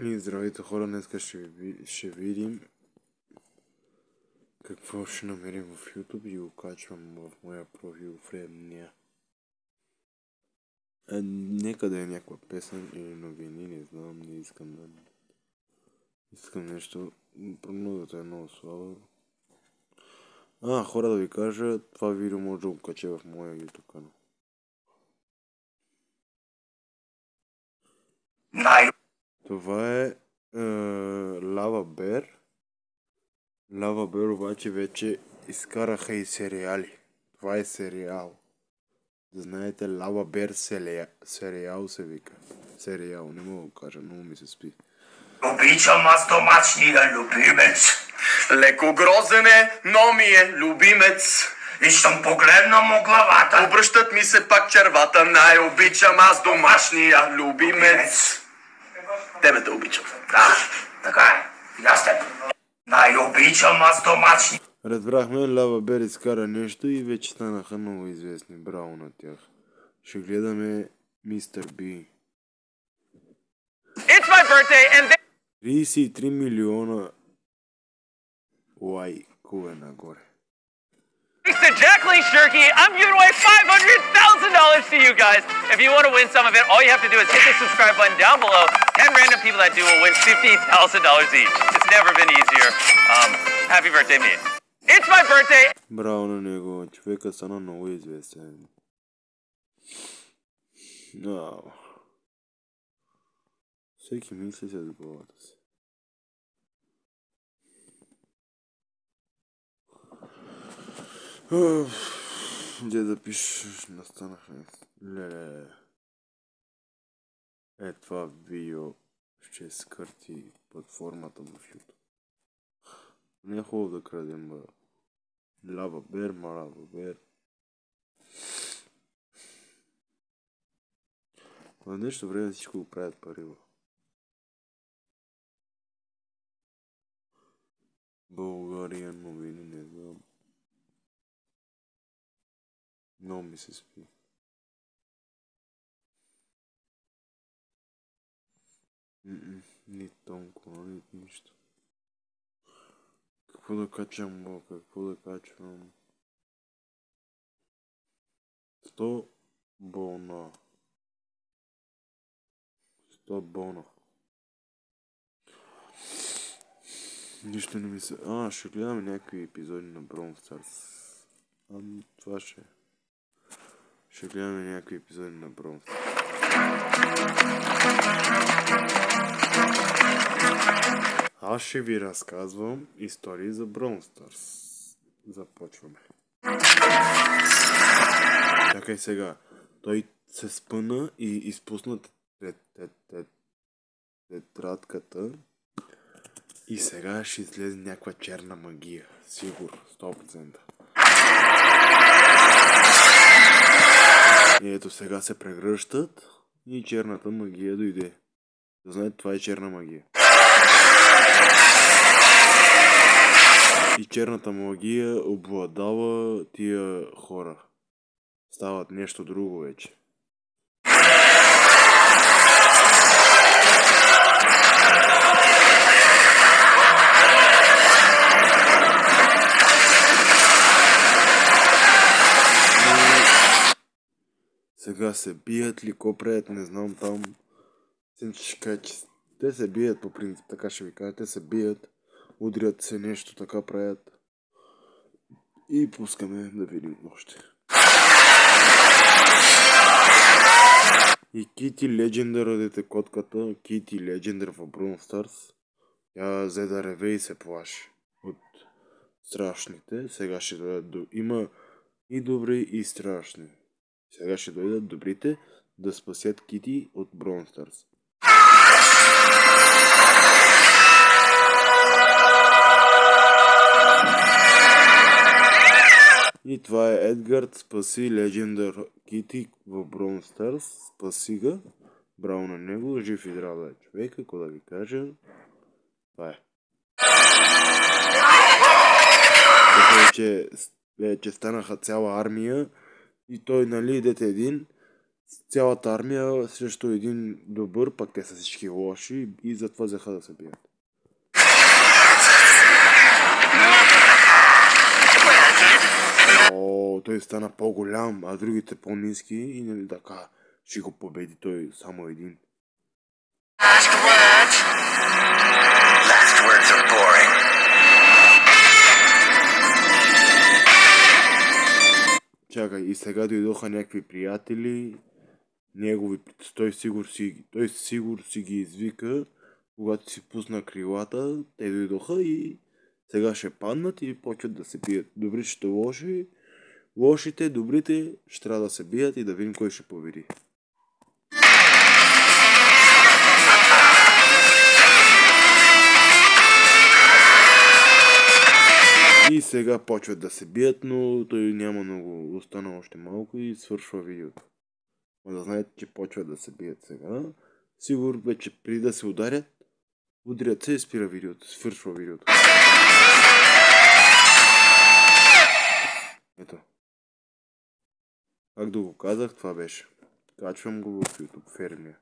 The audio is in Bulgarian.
И здравейте хора, днеска ще видим какво ще намерим в YouTube и го качвам в моя профил в Ремния. Нека да е някаква песен или новини, не знам, не искам да... Искам нещо, прогнозата е много слаба. Хора, да ви кажа, това видео може да го кача в моя YouTube канал. Това е Lava Bear. Lava Bear обаче вече изкараха и сериали. Това е сериал. Да знаете, Lava Bear сериал се вика. Сериал, не мога да кажа, много ми се спи. Обичам аз домашния любимец. Леко грозен е, но ми е любимец. И щом погледна му главата. Обръщат ми се пак червата, най-обичам аз домашния любимец. Тебе те обичам. Да, така е. И аз теб. Най-обичам аз домашния. Разбрахме, Lava Bear изкара нещо и вече станаха много известни. Браво на тях. Ще гледаме Mr. B. It's my birthday and 33 милиона лайкове нагоре. thanks to Jacqueline Shirky, I'm giving away $500,000 to you guys. If you want to win some of it, all you have to do is hit the subscribe button down below. 10 random people that do will win $50,000 each. It's never been easier. Happy birthday, me. It's my birthday. Браво на него, човека стана много известен. Всеки мисли се с главата си. Где да пишеш, настанах леле. Това видео ще скърти платформата в YouTube. Не е хубаво да крадем Lava Bear, Lava Bear. В днешно време всичко го правят пари. България новини, не знам. Много ми се спи. Ни тонко, ни нищо. Какво да качам, какво да качвам? 100 бона. 100 бона. Нищо не ми се... ще гледаме някакви епизоди на Brawl Stars. Това ще е. Ще гледаме някакви епизоди на Brawl Stars. Аз ще ви разказвам истории за Brawl Stars. Започваме. Чакай сега. Той се спъна и изпусна тетрадката. И сега ще излезе някаква черна магия. Сигурно, 100%. И ето сега се прегръщат и черната магия дойде. Да знаете, това е черна магия. И черната магия обладава тия хора. Стават нещо друго вече. Сега се бият ли, ко правят, не знам там. Те се бият по принцип, така ще ви кажа. Те се бият, удрят се нещо, така правят. И пускаме да видим още. И Кити Легендар, дете котката, Кити Легендар в Brawl Stars. Тя взе да реве и се плаши от страшните. Сега ще дойдат има и добри и страшни. Сега ще дойдат добрите да спасят Кити от Brawl Stars. И това е Едгард, спаси Легендар Кити в Brawl Stars. Спаси го. Браво на него, жив и здрав да е човек, ако да ви кажа. Това е. Вече станаха цяла армия и той, нали, дете един, цялата армия срещу един добър, пък те са всички лоши и затова взеха да се бият. О, той стана по-голям, а другите по-ниски и нали така ще го победи той само един. Last words are boring. Чакай, и сега дойдоха някакви приятели, негови, той сигур си ги извика, когато си пусна крилата, те дойдоха и сега ще паднат и почват да се бият. Добрите ще лоши, лошите, добрите ще трябва да се бият и да видим кой ще победи. И сега почват да се бият, но той няма много, остана още малко и свършва видеото. Но да знаете, че почват да се бият сега. Сигурно вече преди да се ударят се и спира видеото, свършва видеото. Ето. Как да го казах, това беше. Качвам го в YouTube, фермия.